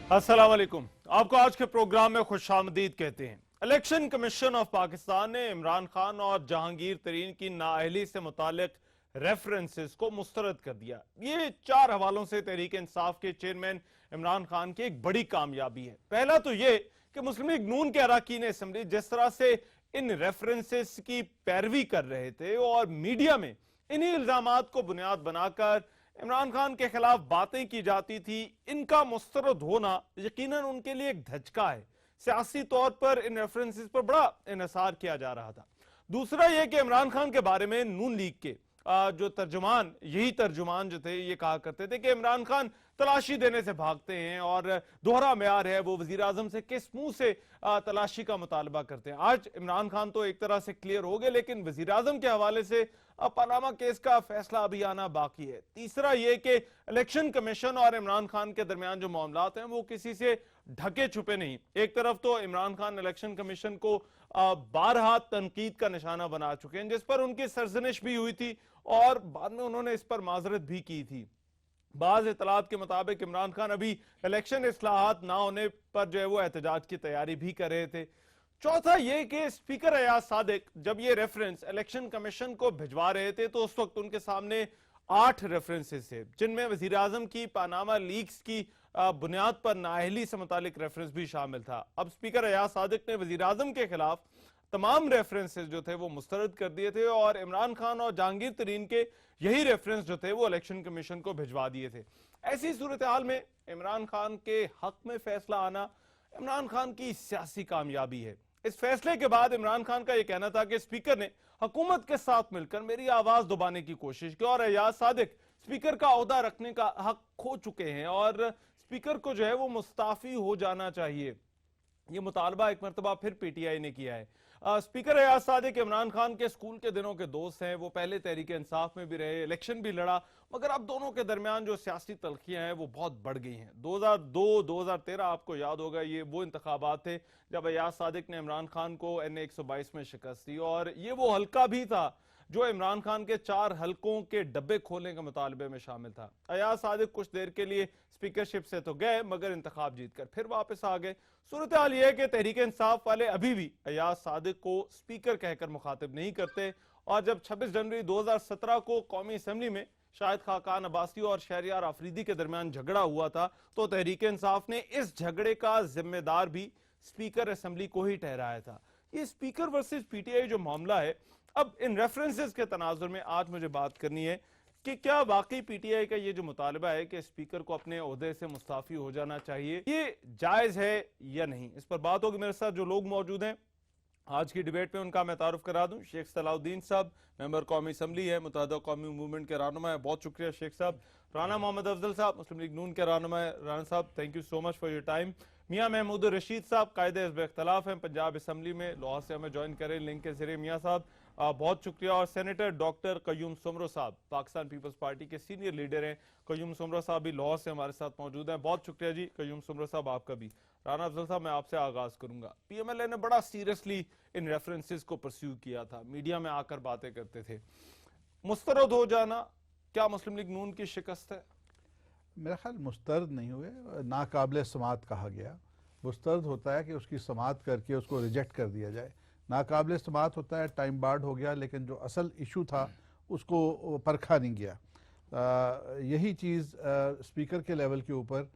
अस्सलाम वालेकुम। आपको आज के प्रोग्राम में खुशामदीद कहते हैं। इलेक्शन कमीशन ऑफ पाकिस्तान ने इमरान खान और जहांगीर तरीन की नाअहली से मुतालिक रेफरेंसेस को मुस्तरद कर दिया। ये 4 हवालों से तहरीक इंसाफ के चेयरमैन इमरान खान की एक बड़ी कामयाबी है। पहला तो ये कि मुस्लिम लीग नून के अरकान असम्बली जिस तरह से इन रेफरेंसेस की पैरवी कर रहे थे और मीडिया में इन्हीं इल्जामात को बुनियाद बनाकर इमरान खान के खिलाफ बातें की जाती थी, इनका मुस्तरद होना यकीनन उनके लिए एक धचका है। सियासी तौर पर इन रेफरेंसेस पर बड़ा इन्हिसार किया जा रहा था। दूसरा यह कि इमरान खान के बारे में नून लीग के जो तर्जुमान, यही तर्जुमान जो थे, ये कहा करते थे कि इमरान खान तलाशी देने से भागते हैं और दोहरा म्यार है, वो वजीर आजम से किस मुंह से तलाशी का मुतालबा करते हैं। आज इमरान खान तो एक तरह से क्लियर हो गए, लेकिन वजीर आजम के हवाले से पनामा केस का फैसला अभी आना बाकी है। तीसरा यह कि इलेक्शन कमीशन और इमरान खान के दरमियान जो मामलात हैं वो किसी से ढके छुपे नहीं। एक तरफ तो इमरान खान इलेक्शन कमीशन को बारहा तनकीद का निशाना बना चुके हैं, जिस पर उनकी सरजनिश भी हुई थी और बाद में उन्होंने इस पर माजरत भी की थी। बाज़ इतलात के मुताबिक इमरान खान अभी इलेक्शन इस्लाहात ना होने पर जो है वो एहतजाज की तैयारी भी कर रहे थे। चौथा यह कि स्पीकर अयाज सादिक जब ये रेफरेंस इलेक्शन कमीशन को भिजवा रहे थे तो उस वक्त उनके सामने 8 रेफरेंसेस थे, जिनमें वजीर आजम की पनामा लीक्स की बुनियाद पर नाअहली से मुतालिक रेफरेंस भी शामिल था। अब स्पीकर अयाज सादिक ने वजीर आजम के खिलाफ तमाम रेफरेंसेस जो थे वो मुस्तरद कर दिए थे और इमरान खान और जहांगीर तरीन के यही रेफरेंस जो थे वो इलेक्शन कमीशन को भिजवा दिए थे। ऐसी सूरत हाल में इमरान खान के हक में फैसला आना इमरान खान की सियासी कामयाबी है। इस फैसले के बाद इमरान खान का यह कहना था कि स्पीकर ने हुकूमत के साथ मिलकर मेरी आवाज दबाने की कोशिश की और अयाज सादिक स्पीकर का ओहदा रखने का हक खो चुके हैं और स्पीकर को जो है वो मुस्ताफी हो जाना चाहिए। ये मुतालबा एक मरतबा फिर पीटीआई ने किया है। स्पीकर अयाज सादिक इमरान खान के स्कूल के दिनों के दोस्त हैं, वो पहले तहरीक इंसाफ में भी रहे, इलेक्शन भी लड़ा, मगर अब दोनों के दरमियान जो सियासी तलखियां हैं वो बहुत बढ़ गई हैं। 2002-2013 आपको याद होगा, ये वो इंतखाबात थे जब अयाज सादिक ने इमरान खान को NA 122 में शिकस्त दी और ये वो हल्का भी था जो इमरान खान के 4 हलकों के डब्बे खोलने के मुतालबे में शामिल था। अयाज सादिक कुछ देर के लिए स्पीकरशिप से तो गए मगर इंतखाब जीत कर फिर वापस आ गए। सूरत हाल यह है कि तहरीक इंसाफ वाले अभी भी अयाज सादिक को स्पीकर कहकर मुखातिब नहीं करते और जब 26 जनवरी 2017 को कौमी असम्बली में शाहिद खाकान अब्बासी और शहरियार आफरीदी के दरमियान झगड़ा हुआ था तो तहरीक इंसाफ ने इस झगड़े का जिम्मेदार भी स्पीकर असम्बली को ही ठहराया था। ये स्पीकर वर्सेस पीटीआई जो मामला है, अब इन रेफरेंसेस के तनाजुर में आज मुझे बात करनी है कि क्या वाकई पीटीआई का ये जो मुतालबा है कि स्पीकर को अपने ओहदे से मुस्ताफी हो जाना चाहिए, ये जायज है या नहीं। इस पर बात होगी। मेरे साथ जो लोग मौजूद हैं आज की डिबेट में उनका मैं तारुफ करा दूं। शेख सलाउद्दीन साहब मेंबर कौमी असम्बली है, मुत्तहदा कौमी मूवमेंट के रहनुमा है, बहुत शुक्रिया शेख साहब। राना मोहम्मद अफजल साहब मुस्लिम लीग नून के रहनुमा है, राना साहब thank you so much for your time. Mian Mahmood Rashid साहब कायदे हिज़्ब इख्तिलाफ हैं, पंजाब असम्बली में, लाहौर से हमें ज्वाइन करें लिंक के जरिए। मियां साहब बहुत शुक्रिया। और सेनेटर डॉक्टर कयूम सुमरो साहब पाकिस्तान पीपल्स पार्टी के सीनियर लीडर हैं, कयूम सुमरो साहब भी लाहौर से हमारे साथ मौजूद हैं, बहुत शुक्रिया जी कयूम सुमरो साहब आपका भी। राना अफजल साहब मैं आपसे आगाज करूंगा। PMLA ने बड़ा सीरियसली इन रेफरेंसेस को परस्यू किया था, मीडिया में आकर बातें करते थे, मुस्तरद हो जाना क्या मुस्लिम लीग नून की शिकस्त है? मेरा ख्याल मुस्तरद नहीं हुए, नाकाबिल समात कहा गया। मुस्तरद होता है कि उसकी समात करके उसको रिजेक्ट कर दिया जाए, नाकाबिल समात होता है टाइम बार्ड हो गया लेकिन जो असल इशू था उसको परखा नहीं गया। यही चीज़ स्पीकर के लेवल के ऊपर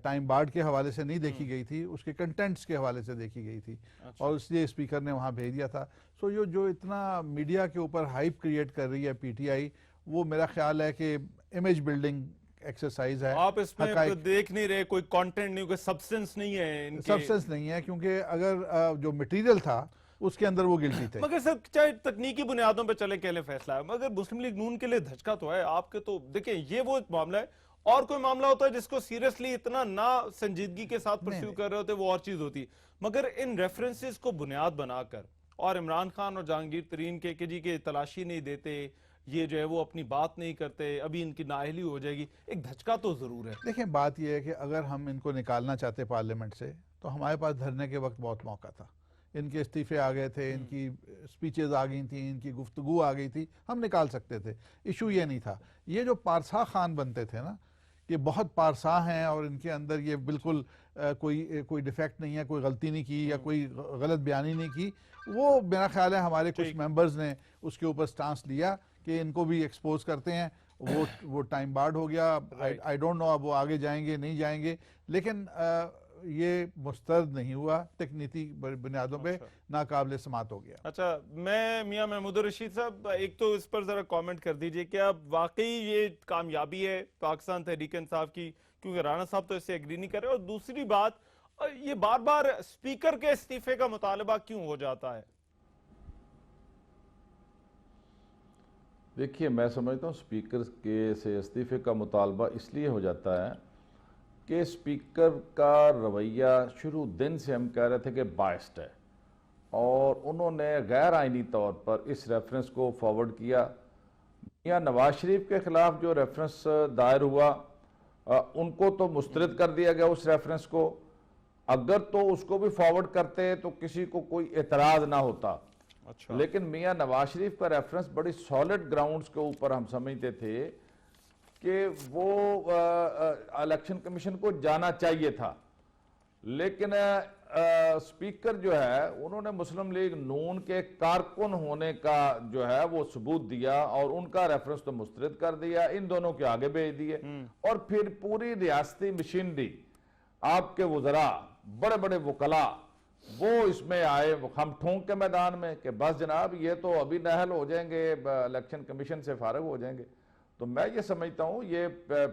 टाइम बार्ड के हवाले से नहीं देखी गई थी, उसके कंटेंट्स के हवाले से देखी गई थी। अच्छा। और इसलिए स्पीकर ने वहाँ भेज दिया था। सो ये जो इतना मीडिया के ऊपर हाइप क्रिएट कर रही है पीटीआई, वो मेरा ख्याल है कि इमेज बिल्डिंग एक्सरसाइज है। आप इसमें तो देख नहीं रहे, कोई कंटेंट नहीं, कोई सब्सटेंस नहीं है, सब्सटेंस नहीं है, क्योंकि अगर जो मटेरियल था उसके अंदर वो गिल्टी थे। मगर सर चाहे तकनीकी बुनियादों पे चले के लिए फैसला है, मगर मुस्लिम लीग नून के लिए धचका तो है। आपके तो देखें ये वो मामला है, और कोई मामला होता है जिसको सीरियसली इतना ना संजीदगी के साथ परस्यू कर रहे होते वो और चीज होती, मगर इन रेफरेंसेस को बुनियाद बनाकर और इमरान खान और जहांगीर तरीन के जी के तलाशी नहीं देते, ये जो है वो अपनी बात नहीं करते, अभी इनकी नाअहली हो जाएगी, एक धचका तो जरूर है। देखें बात यह है कि अगर हम इनको निकालना चाहते पार्लियामेंट से तो हमारे पास धरने के वक्त बहुत मौका था। इनके इस्तीफे आ गए थे, इनकी स्पीचेस आ गई थी, इनकी गुफ्तगू आ गई थी, हम निकाल सकते थे, इशू ये नहीं था। ये जो पारसा खान बनते थे ना, ये बहुत पारसा हैं और इनके अंदर ये बिल्कुल کوئی ڈیفیکٹ نہیں ہے, کوئی غلطی نہیں کی یا کوئی غلط بیانی نہیں کی, وہ میرا خیال ہے ہمارے کچھ ممبرز نے اس کے اوپر سٹانس لیا کہ ان کو بھی ایکسپوز کرتے ہیں. وہ ٹائم بارڈ ہو گیا. آئی ڈونٹ نو اب وہ آگے جائیں گے نہیں جائیں گے, لیکن یہ مسترد نہیں ہوا, تکنیکی بنیادوں پہ ناقابل سماعت ہو گیا. اچھا, میں میاں محمود الرشید صاحب ایک تو اس پر ذرا کامنٹ کر دیجئے کہ اب واقعی یہ کامیابی ہے پاکستان تحریک انصاف کی, کیونکہ رانا صاحب تو اس سے ایگری نہیں کر رہے, اور دوسری بات یہ بار بار اسپیکر کے استعفے کا مطالبہ کیوں ہو جاتا ہے؟ دیکھیے, میں سمجھتا ہوں اسپیکر کے سے استعفے کا مطالبہ اس لیے ہو جاتا ہے کہ اسپیکر کا رویہ شروع دن سے ہم کہہ رہے تھے کہ بائسڈ ہے, اور انہوں نے غیر آئینی طور پر اس ریفرنس کو فارورڈ کیا. میاں نواز شریف کے خلاف جو ریفرنس دائر ہوا ان کو تو مسترد کر دیا گیا اس ریفرنس کو. اگر تو اس کو بھی فارورڈ کرتے تو کسی کو کوئی اعتراض نہ ہوتا. لیکن میاں نواز شریف کا ریفرنس بڑی سالڈ گراؤنڈز کے اوپر ہم سمجھتے تھے کہ وہ الیکشن کمیشن کو جانا چاہیے تھا, لیکن اسپیکر جو ہے انہوں نے مسلم لیگ نون کے کارکن ہونے کا جو ہے وہ ثبوت دیا, اور ان کا ریفرنس تو مسترد کر دیا, ان دونوں کے آگے بھیج دیے. اور پھر پوری ریاستی مشینری, آپ کے وزراء, بڑے بڑے وکلاء, وہ اس میں آئے ہم ٹھونک کے میدان میں کہ بس جناب یہ تو ابھی نااہل ہو جائیں گے, الیکشن کمیشن سے فارغ ہو جائیں گے. تو میں یہ سمجھتا ہوں یہ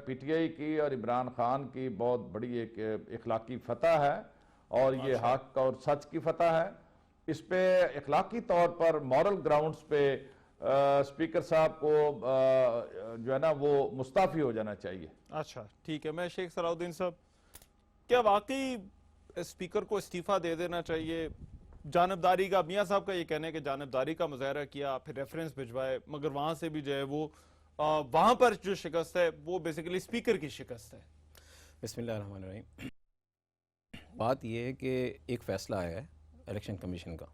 پی ٹی آئی کی اور عمران خان کی بہت بڑی ایک اخلاقی فتح ہے, اور یہ حق اور سچ کی فتح ہے. اس پہ اخلاقی طور پر مورل گراؤنڈز پہ اسپیکر صاحب کو جو ہے نا وہ مستعفی ہو جانا چاہیے. اچھا ٹھیک ہے. میں شیخ صلاح الدین صاحب, کیا واقعی اسپیکر کو استعفیٰ دے دینا چاہیے؟ جانبداری کا, میاں صاحب کا یہ کہنا ہے کہ جانبداری کا مظاہرہ کیا, پھر ریفرنس بھجوائے, مگر وہاں سے بھی جو ہے وہ وہاں پر جو شکست ہے وہ بیسیکلی اسپیکر کی شکست ہے. بسم اللہ الرحمن الرحیم. بات یہ ہے کہ ایک فیصلہ آیا ہے الیکشن کمیشن کا,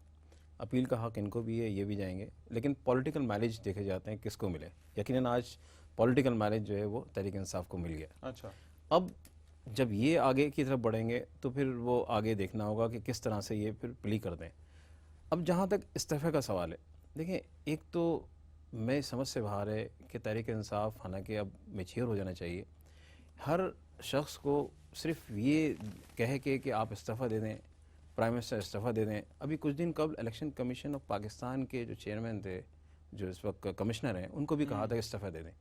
اپیل کا حق ان کو بھی ہے, یہ بھی جائیں گے, لیکن پولیٹیکل مائلیج دیکھے جاتے ہیں کس کو ملے. یقیناً آج پولیٹیکل مائلیج جو ہے وہ تحریک انصاف کو مل گیا. اچھا, اب جب یہ آگے کی طرف بڑھیں گے تو پھر وہ آگے دیکھنا ہوگا کہ کس طرح سے یہ پھر پلی کر دیں. اب جہاں تک استعفے کا سوال ہے, دیکھیں ایک تو میں سمجھ سے باہر ہے کہ تحریک انصاف حالانکہ اب میچیور ہو جانا چاہیے. ہر شخص کو صرف یہ کہے کہ آپ استعفیٰ دے دیں, پرائم منسٹر استعفیٰ دے دیں. ابھی کچھ دن قبل الیکشن کمیشن آف پاکستان کے جو چیئرمین تھے, جو اس وقت کمشنر ہیں, ان کو بھی کہا تھا کہ استعفیٰ دے دیں,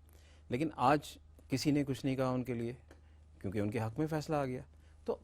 لیکن آج کسی نے کچھ نہیں کہا ان کے لیے, کیونکہ ان کے حق میں فیصلہ آ گیا. تو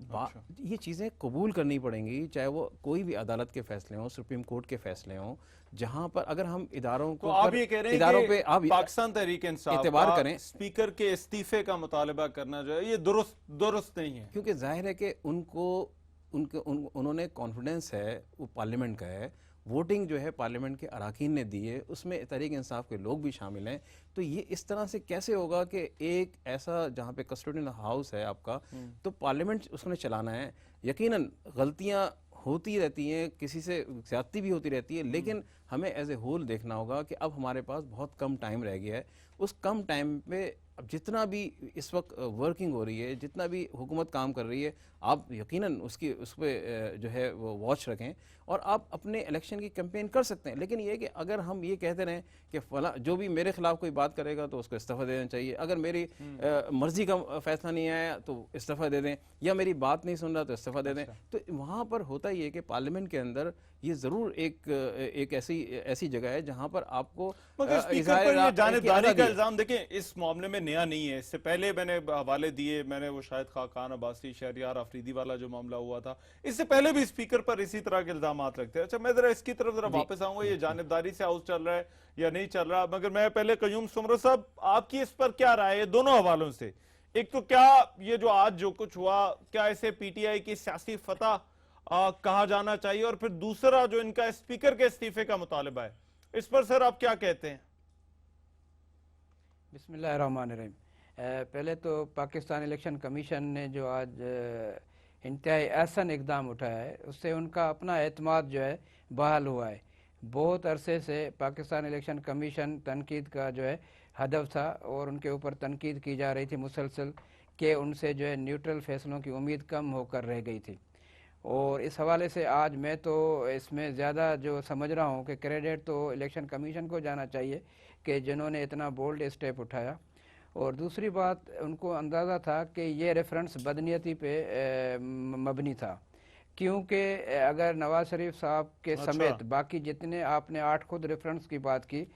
یہ چیزیں قبول کرنی پڑیں گی, چاہے وہ کوئی بھی عدالت کے فیصلے ہوں, سپریم کورٹ کے فیصلے ہوں, جہاں پر اگر ہم اداروں کو آپ یہ کہہ رہے ہیں کہ پاکستان تحریک انصاف اعتبار کریں, اسپیکر کے استعفے کا مطالبہ کرنا جو ہے یہ درست نہیں ہے, کیونکہ ظاہر ہے کہ انہوں نے کانفیڈنس ہے, وہ پارلیمنٹ کا ہے, ووٹنگ جو ہے پارلیمنٹ کے اراکین نے دی ہے, اس میں تحریک انصاف کے لوگ بھی شامل ہیں. تو یہ اس طرح سے کیسے ہوگا کہ ایک ایسا جہاں پہ کسٹوڈین ہاؤس ہے آپ کا, تو پارلیمنٹ اس نے چلانا ہے. یقیناً غلطیاں ہوتی رہتی ہیں, کسی سے زیادتی بھی ہوتی رہتی ہے, لیکن ہمیں ایز اے ہول دیکھنا ہوگا کہ اب ہمارے پاس بہت کم ٹائم رہ گیا ہے. اس کم ٹائم پہ اب جتنا بھی اس وقت ورکنگ ہو رہی ہے, جتنا بھی حکومت کام کر رہی ہے, آپ یقیناً اس پہ جو ہے وہ واچ رکھیں, اور آپ اپنے الیکشن کی کیمپین کر سکتے ہیں. لیکن یہ کہ اگر ہم یہ کہتے رہیں کہ فلاں جو بھی میرے خلاف کوئی بات کرے گا تو اس کو استعفیٰ دے دینا چاہیے, اگر میری مرضی کا فیصلہ نہیں آیا تو استعفیٰ دے دیں, یا میری بات نہیں سن رہا تو استعفیٰ دے دیں, تو وہاں پر ہوتا یہ کہ پارلیمنٹ کے اندر یہ ضرور ایک ایسی جگہ ہے جہاں پر آپ کو اسپیکر پر یہ جانبداری کا الزام دیکھیں اس معاملے میں نیا نہیں ہے. اس سے پہلے میں نے حوالے دیے, میں نے وہ شاہد خاقان عباسی شہریار آفریدی والا جو معاملہ ہوا تھا, اس سے پہلے بھی اسپیکر پر اسی طرح کے الزامات رکھتے ہیں. اچھا, میں ذرا اس کی طرف ذرا واپس آؤں گا, یہ جانبداری سے ہاؤس چل رہا ہے یا نہیں چل رہا, مگر میں پہلے قیوم سمرو صاحب آپ کی اس پر کیا رائے ہے دونوں حوالوں سے؟ ایک تو کیا یہ جو آج جو کچھ ہوا, کیا اسے پی ٹی آئی کی سیاسی فتح کہا جانا چاہیے, اور پھر دوسرا جو ان کا اسپیکر کے استعفے کا مطالبہ ہے, اس پر سر آپ کیا کہتے ہیں؟ بسم اللہ الرحمن الرحیم. پہلے تو پاکستان الیکشن کمیشن نے جو آج انتہائی احسن اقدام اٹھایا ہے, اس سے ان کا اپنا اعتماد جو ہے بحال ہوا ہے. بہت عرصے سے پاکستان الیکشن کمیشن تنقید کا جو ہے ہدف تھا, اور ان کے اوپر تنقید کی جا رہی تھی مسلسل कि उनसे जो है न्यूट्रल फैसलों की उम्मीद कम होकर रह गई थी। और इस हवाले से आज मैं तो इसमें ज़्यादा जो समझ रहा हूँ कि क्रेडिट तो इलेक्शन कमीशन को जाना चाहिए कि जिन्होंने इतना बोल्ड स्टेप उठाया। और दूसरी बात, उनको अंदाज़ा था कि ये रेफरेंस बदनीयती पे मबनी था, क्योंकि अगर नवाज शरीफ साहब के समेत बाकी जितने आपने 8 खुद रेफरेंस की बात की,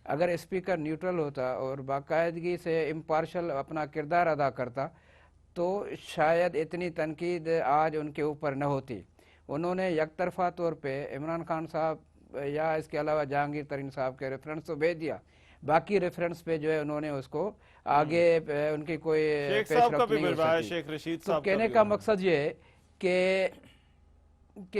अगर स्पीकर न्यूट्रल होता और बाकायदगी से इम्पार्शल अपना किरदार अदा करता तो शायद इतनी तनकीद आज उनके ऊपर न होती। उन्होंने यकतरफा तौर पे इमरान खान साहब या इसके अलावा जहांगीर तरीन साहब के रेफरेंस तो भेज दिया, बाकी रेफरेंस पे जो है उन्होंने उसको आगे उनकी कोई शेख साहब का पेशरफ्त भी नहीं मिल हो रहा है, सकी। शेख रशीद तो साहब कहने भी का मिल रहा है। मकसद ये है कि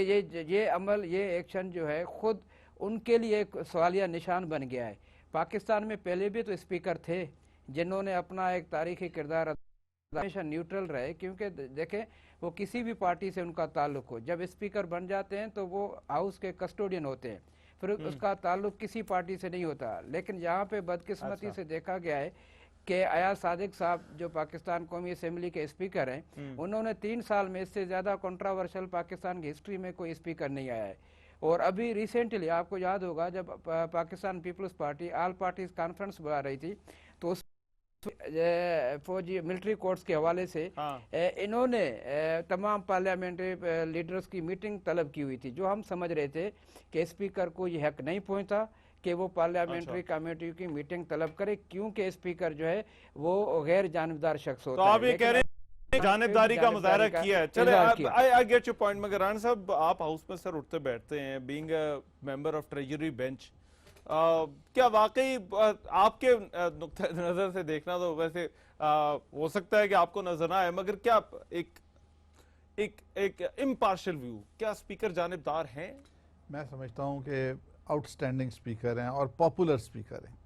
ये अमल, ये एक्शन जो है खुद उनके लिए एक सवालिया निशान बन गया है। पाकिस्तान में पहले भी तो स्पीकर थे जिन्होंने अपना एक तारीखी किरदार हमेशा न्यूट्रल रहे, क्योंकि देखें वो किसी भी पार्टी से उनका ताल्लुक हो, जब स्पीकर बन जाते हैं तो वो हाउस के कस्टोडियन होते हैं, फिर उसका ताल्लुक किसी पार्टी से नहीं होता। लेकिन यहाँ पे बदकिस्मती से देखा गया है कि अयाज सादिक साहब जो पाकिस्तान कौमी असेंबली के स्पीकर हैं, उन्होंने 3 साल में इससे ज़्यादा कंट्रोवर्शियल पाकिस्तान की हिस्ट्री में कोई स्पीकर नहीं आया है। और अभी रिसेंटली आपको याद होगा जब Pakistan Peoples Party all parties conference बुला रही थी, तो उस फौजी मिलिट्री कोर्ट्स के हवाले से इन्होंने तमाम पार्लियामेंट्री लीडर्स की मीटिंग तलब की हुई थी, जो हम समझ रहे थे कि स्पीकर को ये हक नहीं पहुंचता कि वो पार्लियामेंट्री कमेटी की मीटिंग तलब करे, क्योंकि स्पीकर जो है वो गैर जानिबदार शख्स होता है। तो आप ये कह रहे हैं जानिबदारी का मुजाहरा किया है। चले, आई गेट योर पॉइंट। मगर राना साहब, आप हाउस में सर उठते बैठते हैं, being a member of treasury bench, क्या वाकई आपके नुक्ते नजर से देखना तो वैसे हो सकता है कि आपको नजर ना आए, मगर क्या एक इम्पार्शियल व्यू, क्या स्पीकर जानिबदार हैं? मैं समझता हूं कि आउटस्टैंडिंग स्पीकर हैं और पॉपुलर स्पीकर हैं।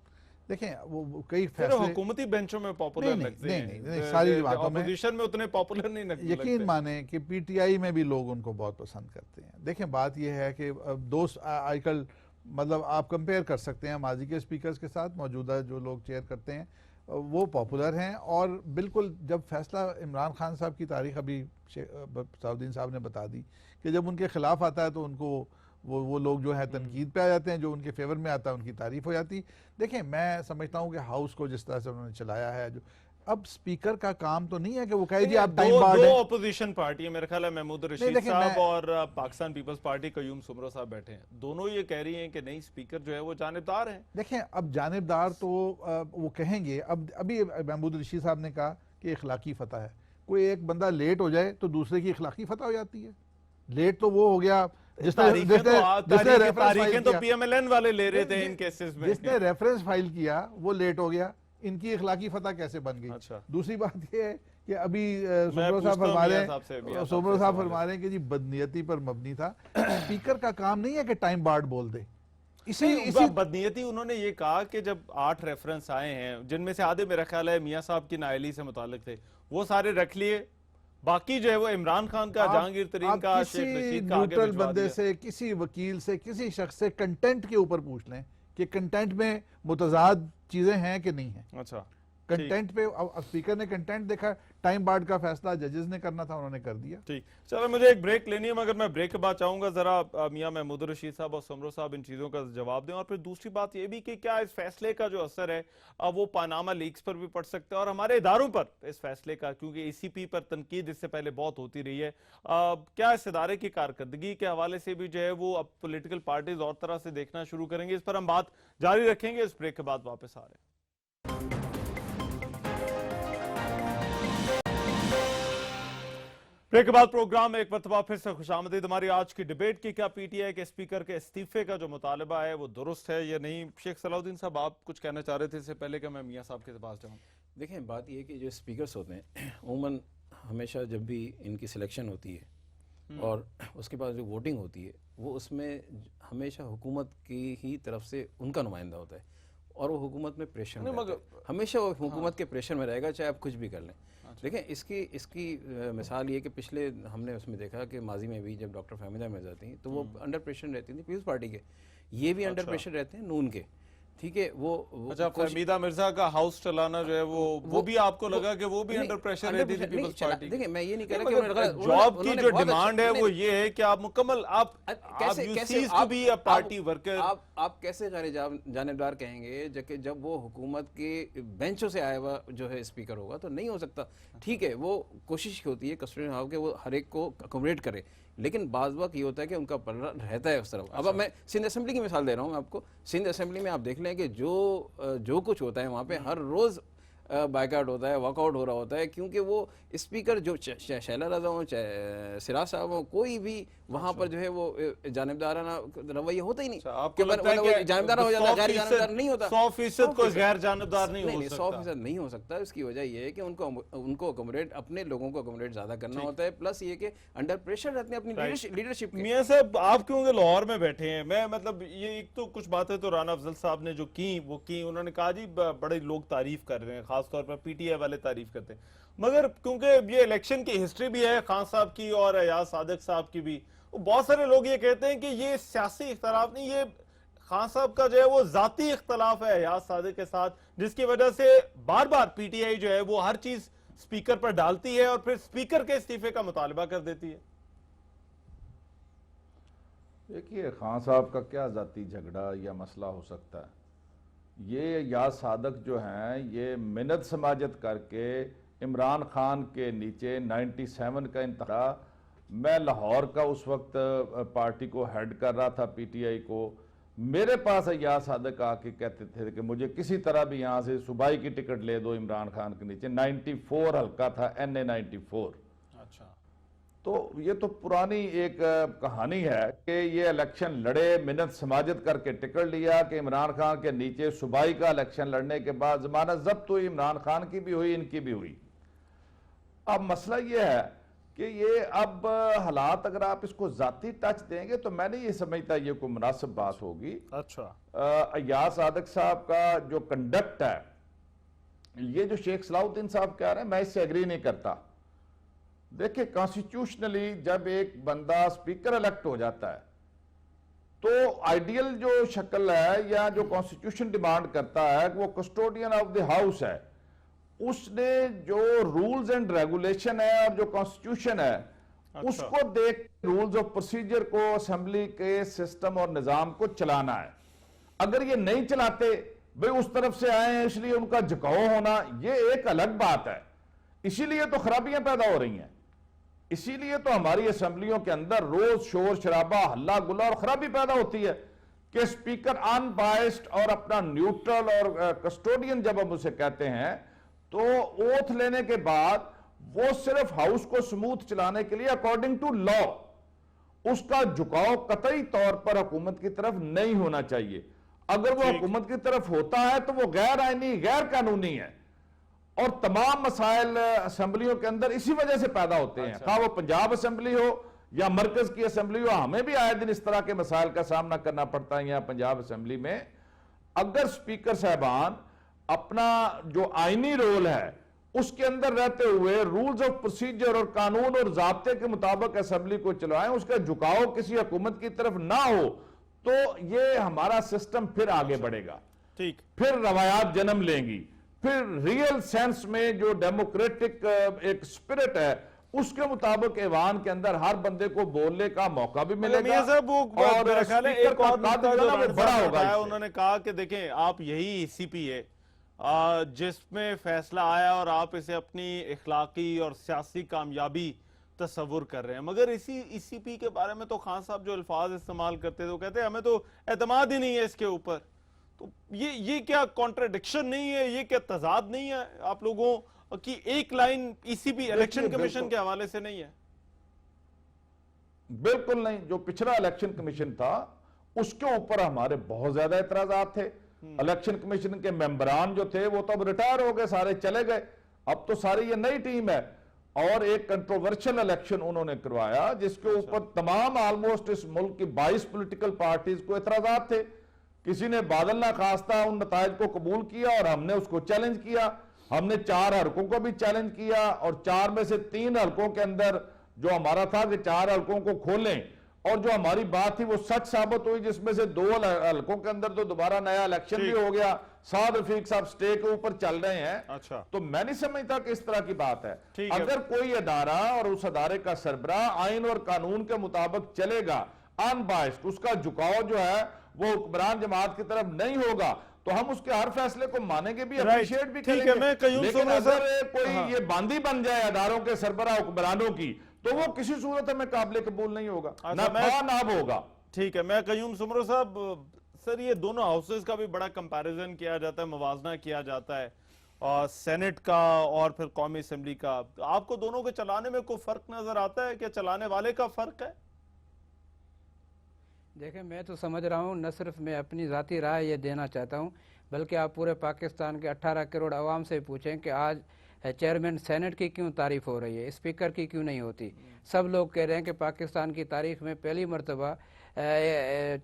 देखें वो कई फैसले हुकूमती बेंचों में पॉपुलर लगते हैं, नहीं, सारी बातों में अपोजिशन में उतने पॉपुलर नहीं लगते। यकीन माने कि पीटीआई में भी लोग उनको बहुत पसंद करते हैं। देखें बात यह है कि दोस्त आजकल मतलब आप कंपेयर कर सकते हैं माजी के स्पीकर्स के साथ, मौजूदा जो लोग चेयर करते हैं वो पॉपुलर हैं। और बिल्कुल जब फैसला इमरान खान साहब की तारीख अभी सलाउद्दीन साहब ने बता दी कि जब उनके खिलाफ आता है तो उनको वो लोग जो है तनकीद पे आ जाते हैं, जो उनके फेवर में आता है उनकी तारीफ हो जाती। देखें मैं समझता हूँ कि हाउस को जिस तरह से उन्होंने चलाया है, जो अब स्पीकर का काम तो नहीं है कि वो कहे जी आप टाइम बार्ड दो अपोजिशन पार्टी है, मेरे ख्याल है महमूद रशीद साहब और पाकिस्तान पीपल्स पार्टी कयूम सुमरो साहब बैठे हैं, दोनों ये कह रही हैं कि नहीं, स्पीकर जो है वो जानिबदार हैं। देखें अब जानिबदार तो वो कहेंगे। अब अभी महमूद रशीद साहब ने कहा कि इखलाकी फतह है, कोई एक बंदा लेट हो जाए तो दूसरे की इखलाकी फतह हो जाती है। लेट तो वो हो गया तारीखें तो पीएमएलएन वाले ले रहे थे इन केसेस में, जिसने रेफरेंस फाइल किया वो लेट हो गया, इनकी इखलाकी फतह कैसे बन गई? अच्छा। दूसरी बात ये है कि अभी सुमरो साहब फरमा रहे हैं कि जी बदनीयती पर मबनी था। स्पीकर का काम नहीं है कि टाइम बार्ड बोल दे। इसी बदनीयती उन्होंने ये कहा कि जब 8 रेफरेंस आए हैं, जिनमें से आधे मेरा ख्याल है मियां साहब की नाअहली से मुताल्लिक थे, वो सारे रख लिए, बाकी जो है वो इमरान खान का, जहांगीर तरीन का, शेख रशीद का आगे न्यूट्रल भिजवा बंदे दिया। से, किसी वकील से, किसी शख्स से कंटेंट के ऊपर पूछ लें कि कंटेंट में मुतजाद चीजें हैं कि नहीं है। अच्छा, कंटेंट पे स्पीकर ने कंटेंट देखा, टाइम बार्ड का फैसला जजेस ने करना था, उन्होंने कर दिया। ठीक, चलो मुझे एक ब्रेक लेनी है, मगर मैं ब्रेक के बाद चाहूंगा जरा मियां महमूद रशीद साहब और सुमरो साहब इन चीजों का जवाब दें। और फिर दूसरी बात ये भी कि क्या इस फैसले का जो असर है वो पानामा लीक्स पर भी पड़ सकता है और हमारे इदारों पर इस फैसले का, क्योंकि ACP पर तनकीद इससे पहले बहुत होती रही है। क्या इस इदारे की कारकर्दगी के हवाले से भी जो है वो अब पोलिटिकल पार्टीज और तरह से देखना शुरू करेंगे? इस पर हम बात जारी रखेंगे, इस ब्रेक के बाद वापस आ रहे हैं। ब्रेक के बाद प्रोग्राम में एक मरतबा फिर से खुशामदीद। हमारी आज की डिबेट की क्या PTI के स्पीकर के इस्तीफे का जो मुतालबा है वो दुरुस्त है या नहीं? शेख सलाउद्दीन साहब, आप कुछ कहना चाह रहे थे इससे पहले कि मैं मियां साहब के पास जाऊं। देखें बात ये कि जो स्पीकर्स होते हैं उमूमन हमेशा जब भी इनकी सिलेक्शन होती है और उसके बाद जो वोटिंग होती है वो उसमें हमेशा हुकूमत की ही तरफ से उनका नुमाइंदा होता है और वो हुकूमत में प्रेशर में रहता है। हमेशा वो हुकूमत के प्रेशर में रहेगा, चाहे आप कुछ भी कर लें। देखें इसकी मिसाल ये कि पिछले हमने उसमें देखा कि माजी में भी जब डॉक्टर फहमीदा मिर्ज़ा थी तो वो अंडर प्रेशर रहती थी पीपल्स पार्टी के, ये भी अंडर प्रेशर रहते हैं नून के। ٹھیک ہے وہ اچھا فہمیدہ مرزا کا ہاؤس چلانا جو ہے وہ بھی آپ کو لگا کہ وہ بھی انڈر پریشر رہتی تھی پیپلز پارٹی؟ دیکھیں میں یہ نہیں کہہ رہا کہ جاب کی جو ڈیمانڈ ہے وہ یہ ہے کہ آپ مکمل آپ you says to be a party worker. آپ کیسے غیر جانبدار کہیں گے جب وہ حکومت کے بینچوں سے آیا ہوا جو ہے اسپیکر ہوگا تو نہیں ہو سکتا. ٹھیک ہے وہ کوشش ہوتی ہے کسٹوڈین ہاؤس کے وہ ہر ایک کو اکوموڈیٹ کرے, لیکن بعض وقت یہ ہوتا ہے کہ ان کا پلڑا رہتا ہے اس طرف. اب میں سندھ اسمبلی کی مثال دے رہا ہوں آپ کو. سندھ اسمبلی میں آپ دیکھ لیں کہ جو کچھ ہوتا ہے وہاں پہ ہر روز بائیکاٹ ہوتا ہے, واک آؤٹ ہو رہا ہوتا ہے, کیونکہ وہ اسپیکر جو شیلا رضا ہوں چاہے سراج صاحب ہوں کوئی بھی وہاں پر جو ہے وہ جانبدارانہ رویہ ہوتا ہی نہیں. آپ کو لگتا ہے کہ جانبدار ہو جاتا ہے, غیر جانبدار نہیں ہوتا. 100% کوئی غیر جانبدار نہیں ہو سکتا. 100% نہیں ہو سکتا. اس کی وجہ یہ ہے کہ ان کو اکوموڈیٹ اپنے لوگوں کو اکوموڈیٹ زیادہ کرنا ہوتا ہے, پلس یہ کہ انڈر پریشر رہتے ہیں اپنی لیڈرشپ. میاں صاحب آپ کیونکہ لاہور میں بیٹھے ہیں, میں مطلب یہ ایک تو کچھ باتیں تو رانا افضل صاحب نے جو کی وہ کی, انہوں نے کہا جی بڑے لوگ تعریف کر رہے ہیں, خاص طور پر پی ٹی آئی والے تعریف کرتے ہیں, مگر کیونکہ یہ الیکشن کی ہسٹری بھی ہے خان صاحب کی اور ایاز صادق صاحب کی بھی, بہت سارے لوگ یہ کہتے ہیں کہ یہ سیاسی اختلاف نہیں, یہ خان صاحب کا جو ہے وہ ذاتی اختلاف ہے ایاز صادق کے ساتھ, جس کی وجہ سے بار بار پی ٹی آئی جو ہے وہ ہر چیز سپیکر پر ڈالتی ہے اور پھر سپیکر کے استعفے کا مطالبہ کر دیتی ہے. دیکھیے خان صاحب کا کیا ذاتی جھگڑا یا مسئلہ ہو سکتا ہے. یہ ایاز صادق جو ہیں یہ منت سماجت کر کے عمران خان کے نیچے 97 کا انتخاب, میں لاہور کا اس وقت پارٹی کو ہیڈ کر رہا تھا پی ٹی آئی کو, میرے پاس ایاز صادق آ کے کہتے تھے کہ مجھے کسی طرح بھی یہاں سے صوبائی کی ٹکٹ لے دو عمران خان کے نیچے. 94 حلقہ تھا این اے 94. اچھا تو یہ تو پرانی ایک کہانی ہے کہ یہ الیکشن لڑے, منت سماجت کر کے ٹکٹ لیا کہ عمران خان کے نیچے صوبائی کا الیکشن لڑنے کے بعد ضمانت ضبط ہوئی, عمران خان کی بھی ہوئی, ان کی بھی ہوئی. اب مسئلہ یہ ہے کہ یہ اب حالات اگر آپ اس کو ذاتی ٹچ دیں گے تو میں نہیں یہ سمجھتا یہ کوئی مناسب بات ہوگی. اچھا ایاز صادق صاحب کا جو کنڈکٹ ہے, یہ جو شیخ صلاح الدین صاحب کہہ رہے ہیں میں اس سے ایگری نہیں کرتا. دیکھیں کانسٹیٹیوشنلی جب ایک بندہ سپیکر الیکٹ ہو جاتا ہے تو آئیڈیل جو شکل ہے یا جو کانسٹیٹیوشن ڈیمانڈ کرتا ہے کہ وہ کسٹوڈین آف دی ہاؤس ہے, اس نے جو رولز اینڈ ریگولیشن ہے اور جو کانسٹیٹیوشن ہے اس کو دیکھ رولز آف پروسیجر کو اسمبلی کے سسٹم اور نظام کو چلانا ہے. اگر یہ نہیں چلاتے بھئی اس طرف سے آئے ہیں اس لیے ان کا جھکاؤ ہونا یہ ایک الگ بات ہے. اسی لیے تو خرابیاں پیدا ہو رہی ہیں, اسی لیے تو ہماری اسمبلیوں کے اندر روز شور شرابہ ہلا گلا اور خرابی پیدا ہوتی ہے کہ سپیکر ان بائسڈ اور اپنا نیوٹرل اور کسٹوڈین جب ہم اسے کہتے ہیں تو اوتھ لینے کے بعد وہ صرف ہاؤس کو سموتھ چلانے کے لیے اکارڈنگ ٹو لا, اس کا جھکاؤ قطعی طور پر حکومت کی طرف نہیں ہونا چاہیے. اگر وہ حکومت کی طرف ہوتا ہے تو وہ غیر آئینی غیر قانونی ہے, اور تمام مسائل اسمبلیوں کے اندر اسی وجہ سے پیدا ہوتے ہیں. خواہ وہ پنجاب اسمبلی ہو یا مرکز کی اسمبلی ہو, ہمیں بھی آئے دن اس طرح کے مسائل کا سامنا کرنا پڑتا ہے یہاں پنجاب اسمبلی میں. اگر سپیکر صاحبان اپنا جو آئینی رول ہے اس کے اندر رہتے ہوئے رولز آف پروسیجر اور قانون اور ضابطے کے مطابق اسمبلی کو چلائیں, اس کا جھکاؤ کسی حکومت کی طرف نہ ہو, تو یہ ہمارا سسٹم پھر آگے بڑھے گا, ٹھیک, پھر روایات جنم لیں گی, پھر ریل سینس میں جو ڈیموکریٹک ایک سپرٹ ہے اس کے مطابق ایوان کے اندر ہر بندے کو بولنے کا موقع بھی ملے گا. اور میرا خیال ہے ایک اور نقطہ جو رانی بڑا صاحب نے ہوگا. بتایا, انہوں نے کہا کہ دیکھیں آپ یہی سی پی ہے جس میں فیصلہ آیا اور آپ اسے اپنی اخلاقی اور سیاسی کامیابی تصور کر رہے ہیں, مگر اسی سی پی کے بارے میں تو خان صاحب جو الفاظ استعمال کرتے تھے وہ کہتے ہیں ہمیں تو اعتماد ہی نہیں ہے اس کے اوپر. تو یہ کیا کانٹرڈکشن نہیں ہے, یہ کیا تضاد نہیں ہے آپ لوگوں کی ایک لائن ای سی پی الیکشن کمیشن کے حوالے سے نہیں ہے؟ بالکل نہیں. جو پچھلا الیکشن کمیشن تھا اس کے اوپر ہمارے بہت زیادہ اعتراضات تھے. الیکشن کمیشن کے ممبران جو تھے وہ تو اب ریٹائر ہو گئے, سارے چلے گئے, اب تو ساری یہ نئی ٹیم ہے. اور ایک کنٹروورشل الیکشن انہوں نے کروایا جس کے اوپر تمام آلموسٹ اس ملک کی 22 پولیٹیکل پارٹیز کو اعتراضات تھے. کسی نے بادل نہ خواستہ ان نتائج کو قبول کیا اور ہم نے اس کو چیلنج کیا. ہم نے 4 حلقوں کو بھی چیلنج کیا اور 4 میں سے 3 حلقوں کے اندر جو ہمارا تھا کہ 4 حلقوں کو کھولیں और जो हमारी बात थी वो सच साबित हुई, जिसमें से 2 हलकों के अंदर तो दोबारा नया इलेक्शन भी हो गया, साद रफीक साहब स्टे के ऊपर चल रहे हैं। अच्छा। तो मैं नहीं समझता कि इस तरह की बात है। ठीक है। अगर कोई अदारा और उस अदारे का सरबराह आइन और कानून के मुताबिक चलेगा, अनबाइस्ड, उसका झुकाव जो है वो हुक्मरान जमात की तरफ नहीं होगा, तो हम उसके हर फैसले को मानेंगे भी, अप्रिशिएट भी ठीक है, करेंगे। मैं कयूम लेकिन सोमरा साहब- अगर कोई ये बांदी बन जाए अदारों के सरबराह हुक्मरानों की, तो वो किसी सूरत में काबिल कबूल नहीं होगा, ना नाब होगा। ठीक है, मैं कयूम सुमरो साहब, सर ये दोनों हाउसेस का भी बड़ा कंपैरिजन किया जाता है, मुवाजना किया जाता है, और सेनेट का और फिर कौमी असेंबली का। आपको दोनों को चलाने में कोई फर्क नजर आता है कि चलाने वाले का फर्क है? देखें, मैं तो समझ रहा हूँ, न सिर्फ मैं अपनी ज़ाती राय ये देना चाहता हूँ, बल्कि आप पूरे पाकिस्तान के 18 करोड़ अवाम से पूछें कि आज चेयरमैन सेनेट की क्यों तारीफ़ हो रही है, स्पीकर की क्यों नहीं होती। सब लोग कह रहे हैं कि पाकिस्तान की तारीख़ में पहली मरतबा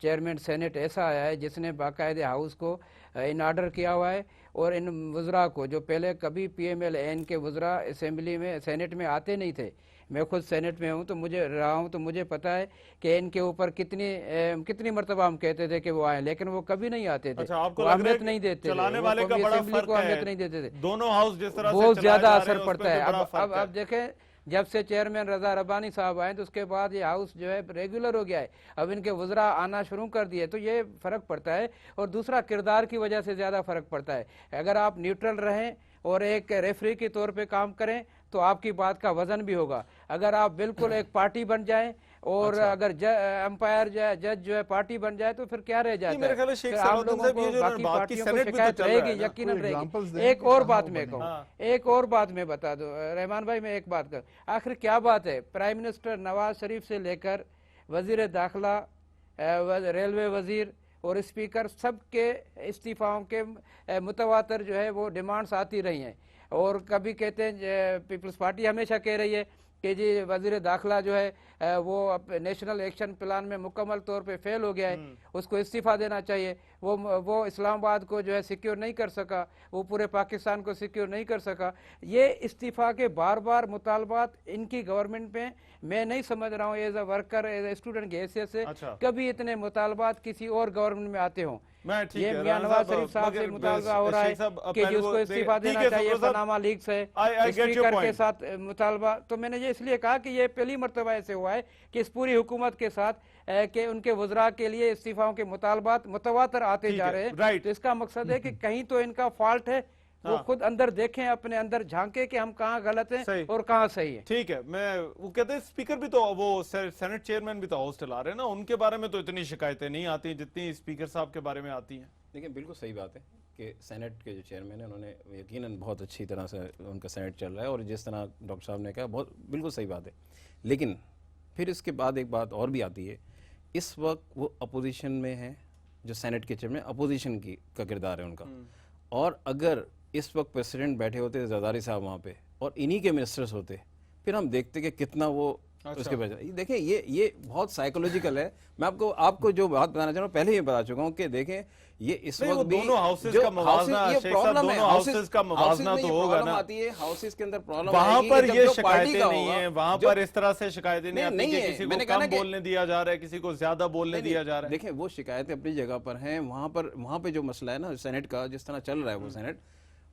चेयरमैन सेनेट ऐसा आया है जिसने बाकायदे हाउस को इन ऑर्डर किया हुआ है, और इन वज़रा को, जो पहले कभी PMLN के वज़रा असेंबली में सेनेट में आते नहीं थे, मैं खुद सेनेट में हूँ तो मुझे पता है कि इनके ऊपर कितनी मरतबा हम कहते थे कि वो आए, लेकिन वो कभी नहीं आते थे। अच्छा, आपको वो लग रहा है अहमियत कि नहीं देते थे, चलाने वो वाले का कौमी बड़ा असेंबली फर्क को अहमियत है, नहीं देते थे। दोनों हाउस जिस तरह से बहुत चलाए ज्यादा जा रहे असर हैं, पड़ता उसमें है। भी बड़ा फर्क है। अब देखें, जब से चेयरमैन रजा रब्बानी साहब आए तो उसके बाद ये हाउस जो है रेगुलर हो गया है, अब इनके वज़रा आना शुरू कर दिए, तो ये फ़र्क पड़ता है। और दूसरा, किरदार की वजह से ज़्यादा फ़र्क पड़ता है। अगर आप न्यूट्रल रहें और एक रेफरी के तौर पे काम करें तो आपकी बात का वजन भी होगा। अगर आप बिल्कुल एक पार्टी बन जाएं और अगर अंपायर जो है, जज जो है पार्टी बन जाए, तो फिर क्या रह जाता है? मेरे ख्याल है शेख फिर आप सलाउद्दीन लोगों साहब को ये जो बाकी बात की, पार्टियों को सेनेट भी तो शिकायत चल रहा है रहेगी, ना। यकीनन कोई examples रहेगी। दें एक कि और कहाँ बात वो मैं बनेगी। कहूँ, एक और बात मैं बता दूं, रहमान भाई, मैं एक बात कहूँ, आखिर क्या बात है, प्राइम मिनिस्टर नवाज शरीफ से लेकर वजीर दाखिला, रेलवे वजीर और स्पीकर, सबके इस्तीफाओं के मुतवातर जो है वो डिमांड्स आती रही हैं। और कभी कहते हैं, पीपल्स पार्टी हमेशा कह रही है कि जी वजीर दाखिला जो है वो नेशनल एक्शन प्लान में मुकम्मल तौर पे फेल हो गया है, उसको इस्तीफ़ा देना चाहिए। वो इस्लामाबाद को जो है सिक्योर नहीं कर सका, वो पूरे पाकिस्तान को सिक्योर नहीं कर सका। ये इस्तीफ़ा के बार बार मुतालबात इनकी गवर्नमेंट में, मैं नहीं समझ रहा हूँ as a worker, as a student की हैसियत से, अच्छा। कभी इतने मुतालबात किसी और गवर्नमेंट में आते हों। मैं ठीक ये है, मियां राना नवाज साहब, शरीफ साहब से मगर मुतालबा हो रहा शेख साहब, है कि पहले जिसको वो इस्तीफा ठीक देना है, चाहिए, सुब्रो साहब, पनामा लीक्स है, I get your स्पीकर के point. साथ मुतालबा। तो मैंने ये इसलिए कहा कि ये पहली मरतबा ऐसे हुआ है कि इस पूरी हुकूमत के साथ कि उनके वज़रा के लिए इस्तीफाओं के मुतालबात मुतवातर आते ठीक जा है, रहे हैं। right. तो इसका मकसद है कि कहीं तो इनका फॉल्ट है, वो खुद अंदर देखें, अपने अंदर झांके कि हम कहाँ गलत सही। हैं और कहाँ सही है। ठीक है, मैं वो कहते हैं स्पीकर भी तो, वो सेनेट चेयरमैन भी तो हाउस चला रहे हैं ना, उनके बारे में तो इतनी शिकायतें नहीं आती जितनी स्पीकर साहब के बारे में आती हैं। देखिए, बिल्कुल सही बात है कि सेनेट के जो चेयरमैन हैं उन्होंने यकीनन बहुत अच्छी तरह से उनका सेनेट चल रहा है, और जिस तरह डॉक्टर साहब ने कहा, बहुत बिल्कुल सही बात है। लेकिन फिर इसके बाद एक बात और भी आती है, इस वक्त वो अपोजिशन में है, जो सेनेट के चेयरमैन अपोजिशन की का किरदार है उनका। और अगर इस वक्त प्रेसिडेंट बैठे होते जरदारी साहब वहाँ पे और इन्हीं के मिनिस्टर्स होते, फिर हम देखते कि कितना वो उसके वजह। देखें, ये बहुत साइकोलॉजिकल है। मैं आपको जो बात बताना चाह रहा हूँ पहले ही बता चुका हूँ कि देखें, ये इस वक्त भी दोनों हाउसेस जो का मुवाजना, हाउसेस- ये शेख साहब, प्रॉब्लम है, दोनों हाउसेस का मुवाजना तो होगा ना। आती है हाउसेस के अंदर प्रॉब्लम वहां आएगी पर कि जब ये जो पार्टी शिकायतें का नहीं होगा, है, वहां जो- पर इस तरह से शिकायतें नहीं आती नहीं कि है। किसी को मैंने कहा कम ना कि- बोलने दिया जा रहा है, किसी को ज्यादा बोलने नहीं, दिया जा रहा है। देखें, वो शिकायतें अपनी जगह पर हैं। वहाँ पे जो मसला है ना सेनेट का, जिस तरह चल रहा है वो सेनेट,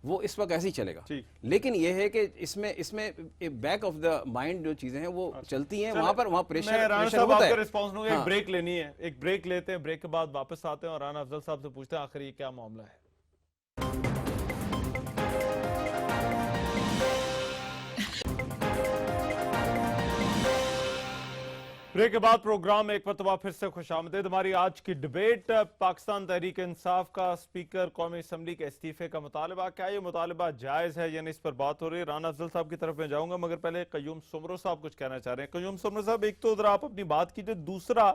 वो इस वक्त ऐसे ही चलेगा। ठीक। लेकिन ये है कि इसमें बैक ऑफ द माइंड जो चीजें हैं वो चलती हैं, वहाँ मैं प्रेशर राना प्रेशर साहब होता आपका है। रिस्पॉन्स लूंगा, एक हाँ। ब्रेक लेनी है, एक ब्रेक लेते हैं, ब्रेक के बाद वापस आते हैं और राना अफजल साहब से पूछते हैं आखिर ये क्या मामला है। ब्रेक के बाद प्रोग्राम में एक मरतबा फिर से खुशामदीद। हमारी आज की डिबेट पाकिस्तान तहरीक इंसाफ का स्पीकर कौमी असम्बली के इस्तीफे का मुतालबा, क्या ये मुतालबा जायज़ है यानी इस पर बात हो रही है। राना अफजल साहब की तरफ में जाऊंगा, मगर पहले कयूम सुमरो साहब कुछ कहना चाह रहे हैं। कयूम सुमरो साहब, एक तो जरा आप अपनी बात कीजिए, दूसरा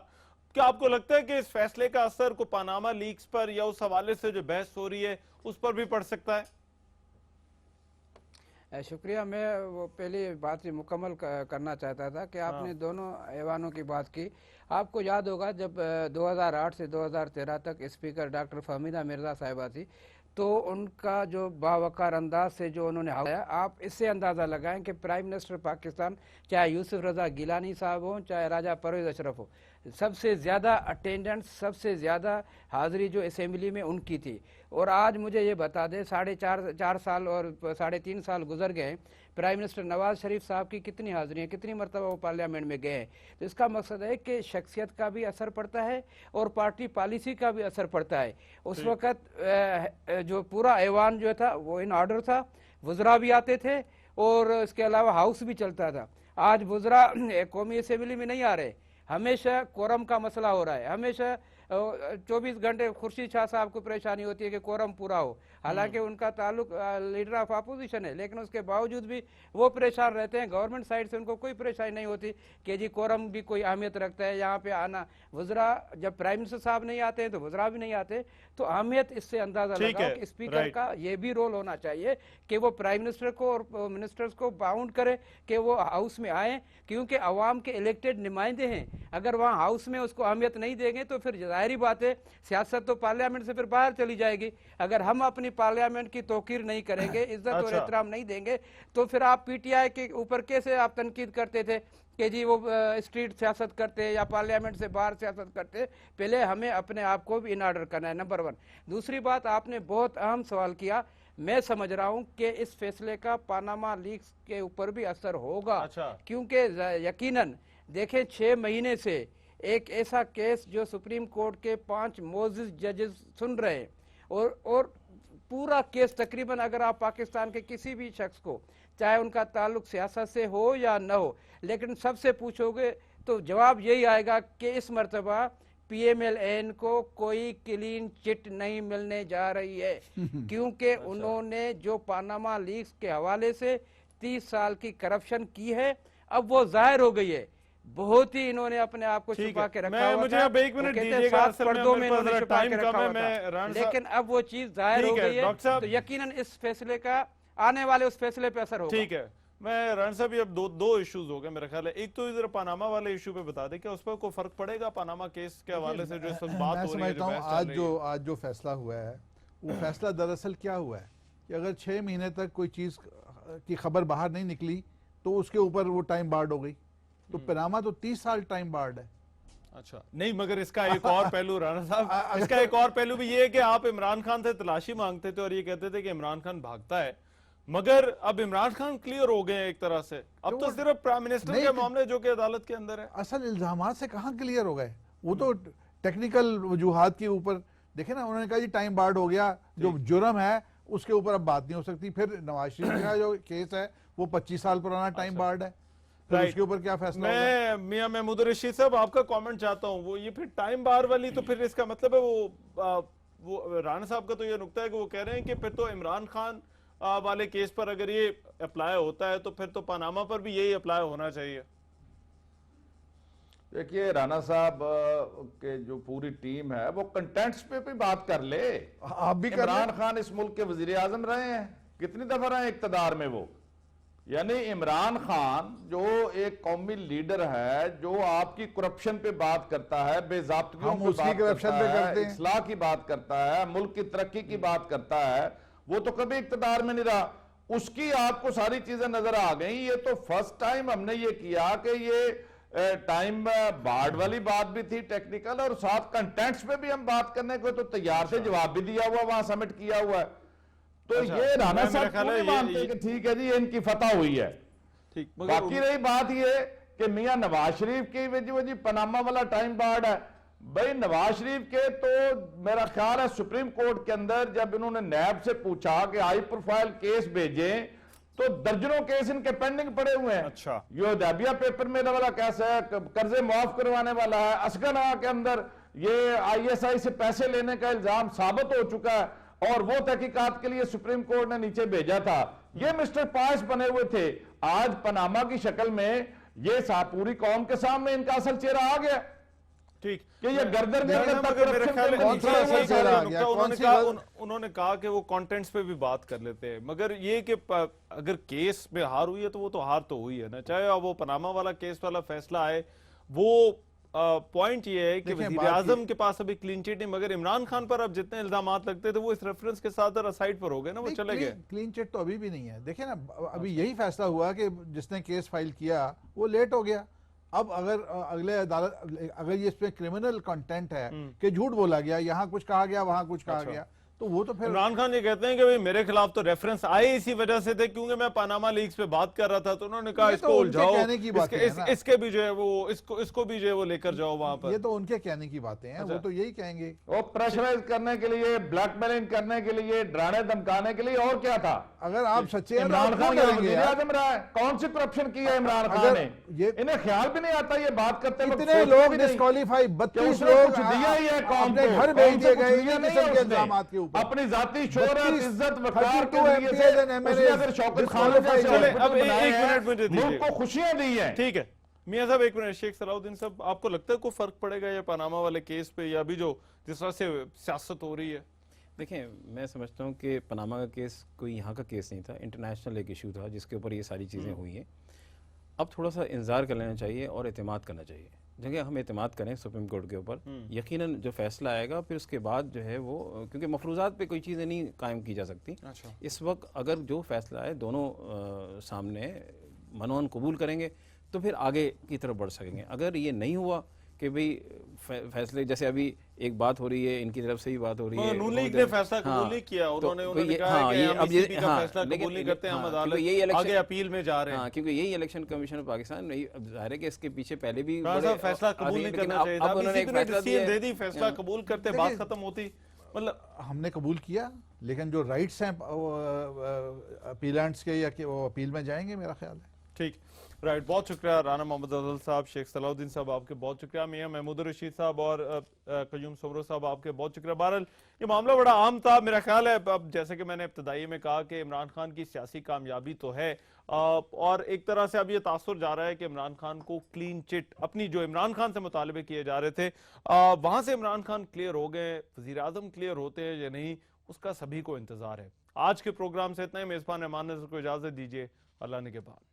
क्या आपको लगता है कि इस फैसले का असर को पनामा लीक्स पर या उस हवाले से जो बहस हो रही है उस पर भी पड़ सकता है? शुक्रिया। मैं वो पहली बात मुकम्मल करना चाहता था कि आपने दोनों ऐवानों की बात की। आपको याद होगा जब 2008 से 2013 तक स्पीकर डॉक्टर फहमीदा मिर्ज़ा साहिबा थी, तो उनका जो बावकार अंदाज से जो उन्होंने हवाया, आप इससे अंदाज़ा लगाएं कि प्राइम मिनिस्टर पाकिस्तान चाहे यूसुफ रज़ा गिलानी साहब हों चाहे राजा परवेज़ अशरफ हो, सबसे ज़्यादा अटेंडेंस, सबसे ज़्यादा हाज़िरी जो असेंबली में उनकी थी। और आज मुझे ये बता दें, 4.5 साल और 3.5 साल गुजर गए, प्राइम मिनिस्टर नवाज़ शरीफ साहब की कितनी हाज़िरी हैं, कितनी मरतबा वो पार्लियामेंट में गए हैं। तो इसका मकसद है कि शख्सियत का भी असर पड़ता है और पार्टी पॉलिसी का भी असर पड़ता है। उस वक़्त जो पूरा ऐवान जो था वो इन ऑर्डर था, वज़रा भी आते थे और इसके अलावा हाउस भी चलता था। आज वज़रा कौमी असेंबली में नहीं आ रहे, हमेशा कोरम का मसला हो रहा है, हमेशा 24 घंटे खुर्शीद शाह साहब को परेशानी होती है कि कोरम पूरा हो। हालांकि उनका ताल्लुक लीडर ऑफ अपोजिशन है, लेकिन उसके बावजूद भी वो परेशान रहते हैं। गवर्नमेंट साइड से उनको कोई परेशानी नहीं होती कि जी कोरम भी कोई अहमियत रखता है यहाँ पे आना। वज़रा जब प्राइम मिनिस्टर साहब नहीं आते हैं तो वज़रा भी नहीं आते, तो अहमियत इससे अंदाजा लगाओ कि स्पीकर का ये भी रोल होना चाहिए कि वो प्राइम मिनिस्टर को और मिनिस्टर्स को बाउंड करे कि वो हाउस में आए, क्योंकि अवाम के इलेक्टेड नुमाइंदे हैं। अगर वहाँ हाउस में उसको अहमियत नहीं देंगे तो फिर ज़ाहिरी बात है सियासत तो पार्लियामेंट से फिर बाहर चली जाएगी। अगर हम अपनी पार्लियामेंट की तौकीर नहीं करेंगे, इज्जत और एहतराम नहीं देंगे, तो फिर आप पीटीआई के ऊपर कैसे आप तनकीद करते थे कि जी वो स्ट्रीट सियासत करते या पार्लियामेंट से बाहर सियासत करते। पहले हमें अपने आप को भी इन ऑर्डर करना है, नंबर 1। दूसरी बात, आपने बहुत अहम सवाल किया, मैं समझ रहा हूं कि इस फैसले का पानामा लीक्स के ऊपर भी असर होगा। क्योंकि यकीनन देखें 6 महीने से एक ऐसा केस जो सुप्रीम कोर्ट के 5 मोअज़्ज़िज़ जजेस सुन रहे हैं, और पूरा केस तकरीबन अगर आप पाकिस्तान के किसी भी शख्स को, चाहे उनका ताल्लुक सियासत से हो या न हो, लेकिन सबसे पूछोगे तो जवाब यही आएगा कि इस मरतबा PMLN को कोई क्लीन चिट नहीं मिलने जा रही है। क्योंकि उन्होंने जो पानामा लीक्स के हवाले से 30 साल की करप्शन की है, अब वो जाहिर हो गई है। बहुत ही इन्होंने अपने आप को छुपा के रखा हुआ मुझे था। अब 1 मिनट दीजिएगा, असल में पर्दों में मेरे पास इन्होंने छुपा टाइम के कम रखा है, हुआ मैं था, राणा लेकिन अब वो चीज जाहिर हो ठीक है, गई है। डॉक्टर साहब। तो यकीनन इस फैसले का आने वाले उस फैसले पे असर होगा। ठीक है, मैं राणा साहब, अब दो इश्यूज हो गए मेरा ख्याल है। एक तो इधर पनामा वाले इशू पे बता दें, क्या उस पर कोई फर्क पड़ेगा पनामा केस के हवाले से जो इस वक्त बात मैं हो रही है, जो समझता हूँ बहस चल रही है? आज जो फैसला हुआ है, वो फैसला दरअसल क्या हुआ है कि अगर 6 महीने तक कोई चीज़ की खबर बाहर नहीं निकली तो उसके ऊपर वो टाइम बार्ड हो गई। तो पनामा तो 30 साल टाइम बार्ड है। अच्छा, नहीं, मगर इसका एक और पहलू राणा साहब, इसका एक और पहलू भी ये है कि आप इमरान खान से तलाशी मांगते थे और ये कहते थे कि इमरान खान भागता है, मगर अब इमरान खान क्लियर हो गए एक तरह से। अब तो सिर्फ प्राइम मिनिस्टर के मामले जो कि अदालत के अंदर है। असल इल्जामात से कहाँ क्लियर हो गए, वो तो टेक्निकल वजूहात के ऊपर देखे ना। उन्होंने कहा जी टाइम बार्ड हो गया, जो जुर्म है उसके ऊपर अब बात नहीं हो सकती। फिर नवाज शरीफ का जो केस है वो 25 साल पुराना टाइम बार्ड है, फिर उसके ऊपर क्या फैसला होगा? मैं मियां महमूद रशीद साहब आपका कमेंट चाहता हूं। वो ये फिर टाइम बार वाली, तो फिर इसका मतलब है वो राणा साहब का तो ये नुक्ता है कि वो कह रहे हैं कि फिर तो इमरान खान वाले केस पर अगर ये अप्लाई होता है तो फिर तो पनामा पर भी यही अप्लाई होना चाहिए। देखिए, राणा साहब के जो पूरी टीम है वो कंटेंट्स पे भी बात कर ले। आप भी कर इमरान खान इस मुल्क के वजीर आजम रहे हैं, कितनी दफा रहे इक्तदार में वो। यानी इमरान खान जो एक कौमी लीडर है, जो आपकी करप्शन पे बात करता है, बेज़ाब्तगियों पे बात करता है, इस्लाह की बात करता है, मुल्क की तरक्की की बात करता है, वो तो कभी इक्तदार में नहीं रहा। उसकी आपको सारी चीजें नजर आ गई। ये तो फर्स्ट टाइम हमने ये किया कि ये टाइम बार्ड वाली बात भी थी टेक्निकल, और साथ कंटेंट्स पे भी हम बात करने को तो तैयार थे, जवाब भी दिया हुआ, वहां सबमिट किया हुआ है। तो ये राणा साहब क्यों नहीं मानते कि ठीक है जी इनकी फतह हुई है। ठीक, बाकी रही बात ये कि मियां नवाज शरीफ की वजह पनामा वाला टाइम बार्ड है। भाई नवाज शरीफ के तो मेरा ख्याल है सुप्रीम कोर्ट के अंदर जब इन्होंने नैब से पूछा कि हाई प्रोफाइल केस भेजें, तो दर्जनों केस इनके पेंडिंग पड़े हुए हैं। अच्छा, ये दाबिया पेपर में वाला केस है, कर्जे माफ करवाने वाला है, असगना के अंदर ये ISI से पैसे लेने का इल्जाम साबित हो चुका है, और वो तहकीकात के लिए सुप्रीम कोर्ट ने नीचे भेजा था। ये मिस्टर पास बने हुए थे। आज पनामा की शक्ल में ये पूरी कौम के सामने इनका असल चेहरा आ गया। ठीक, कि ये गर्दन मेरे ख्याल में उन्होंने कहा कि वो कंटेंट्स पे भी बात कर लेते हैं, मगर ये कि अगर केस में हार हुई है तो वो तो हार तो हुई है ना, चाहे वो पनामा वाला केस वाला फैसला आए, वो पॉइंट ये है कि देखिए, वजीर बात आजम के पास अभी क्लीन चिट नहीं, मगर इमरान खान पर अब जितने इल्जामात लगते थे वो इस रेफरेंस के साथ साइड पर हो गए ना, वो चले गए। क्लीन चिट तो अभी भी नहीं है। देखिए ना, अभी यही फैसला हुआ कि जिसने केस फाइल किया वो लेट हो गया। अब अगर अगले अदालत, अगर ये इसमें क्रिमिनल कंटेंट है कि झूठ बोला गया, यहाँ कुछ कहा गया वहां कुछ कहा गया, तो वो तो फिर इमरान खान ये कहते हैं कि भाई मेरे खिलाफ तो रेफरेंस आए इसी वजह से थे क्योंकि मैं पनामा लीक्स पे बात कर रहा था, तो उन्होंने कहा ये इसको तो उनके उलझाओ, कहने की बातें हैं ना। इसके भी जो है वो इसको भी जो है वो लेकर जाओ वहां पर। ये तो उनके कहने की बातें हैं, वो तो यही कहेंगे। वो प्रेशराइज करने के लिए, ब्लैकमेलिंग करने के लिए, डराने धमकाने के लिए, और क्या था? अगर आप सच्चे हैं तो इमरान आप खान क्यों का डरेंगे वजीर यार? आजम रहा है, कौन सी करप्शन की है इमरान खान अगर ने? ये- इन्हें ख्याल भी नहीं आता ये बात करते वक्त, इतने सोचते लोग भी नहीं। डिस्क्वालीफाई, कि 32 उसने लोग कुछ दिया ही है कौम अपने को, घर कौम भेज से दिए कुछ गए लिया इस नहीं किस्म है के उसने। इल्जामात के ऊपर। अपनी जाती शोहरत, 32 इज्जत, वकार के 32 जरिए से MPs and उसने अगर शौकत खान जैसे चले, अब हॉस्पिटल बनाए एक हैं, मिनट मुझे दीजिए। मुल्क को खुशियां दी हैं। ठीक है मियां साहब, एक मिनट। शेख सलाउद्दीन साहब, आपको लगता है कोई फर्क पड़ेगा ये पनामा वाले केस पे, या अभी जो जिस तरह से सियासत हो रही है? देखें, मैं समझता हूँ कि पनामा का केस कोई यहाँ का केस नहीं था, इंटरनेशनल एक इशू था जिसके ऊपर ये सारी चीज़ें हुई हैं। अब थोड़ा सा इंतज़ार कर लेना चाहिए और एतमाद करना चाहिए। जगह हम एतमाद करें सुप्रीम कोर्ट के ऊपर, यकीनन जो फैसला आएगा फिर उसके बाद जो है वो, क्योंकि मफरूज़ात पे कोई चीज़ें नहीं कायम की जा सकती। अच्छा। इस वक्त अगर जो फैसला आए दोनों सामने मनोन कबूल करेंगे तो फिर आगे की तरफ बढ़ सकेंगे। अगर ये नहीं हुआ कि भाई फैसले, जैसे अभी एक बात हो रही है, इनकी तरफ से ही बात हो रही है, नून लीग ने फैसला कबूल नहीं किया, उन्होंने कहा कि हम ECB का फैसला कबूल नहीं करते, हम अदालत आगे अपील में जा रहे हैं। क्योंकि यही इलेक्शन कमीशन ऑफ पाकिस्तान, अब जाहिर है कि इसके पीछे पहले भी फैसला कबूल नहीं करना चाहिए था, अब उन्होंने एक फैसला दे दी, फैसला कबूल करते बात खत्म होती। मतलब हमने कबूल किया, लेकिन जो राइट्स हैं अपीलेंट्स के, या कि वो अपील में जाएंगे, मेरा ख्याल है। ठीक, राइट, बहुत शुक्रिया राना मोहम्मद अफजल साहब, शेख सलाउद्दीन साहब आपके बहुत शुक्रिया, मियां महमूद रशीद साहब और कयूम सोमरो साहब आपके बहुत शुक्रिया। बहरहाल ये मामला बड़ा आम था, मेरा ख्याल है। अब जैसे कि मैंने इब्तदाई में कहा कि इमरान खान की सियासी कामयाबी तो है, और एक तरह से अब ये तासुर जा रहा है कि इमरान खान को क्लीन चिट, अपनी जो इमरान खान से मुतालबे किए जा रहे थे वहां से इमरान खान क्लियर हो गए, वजीर आजम क्लियर होते हैं या नहीं, उसका सभी को इंतजार है। आज के प्रोग्राम से इतना ही। मेजबान रहमान नज़र को इजाजत दीजिए, अल्लाह ने के बाद।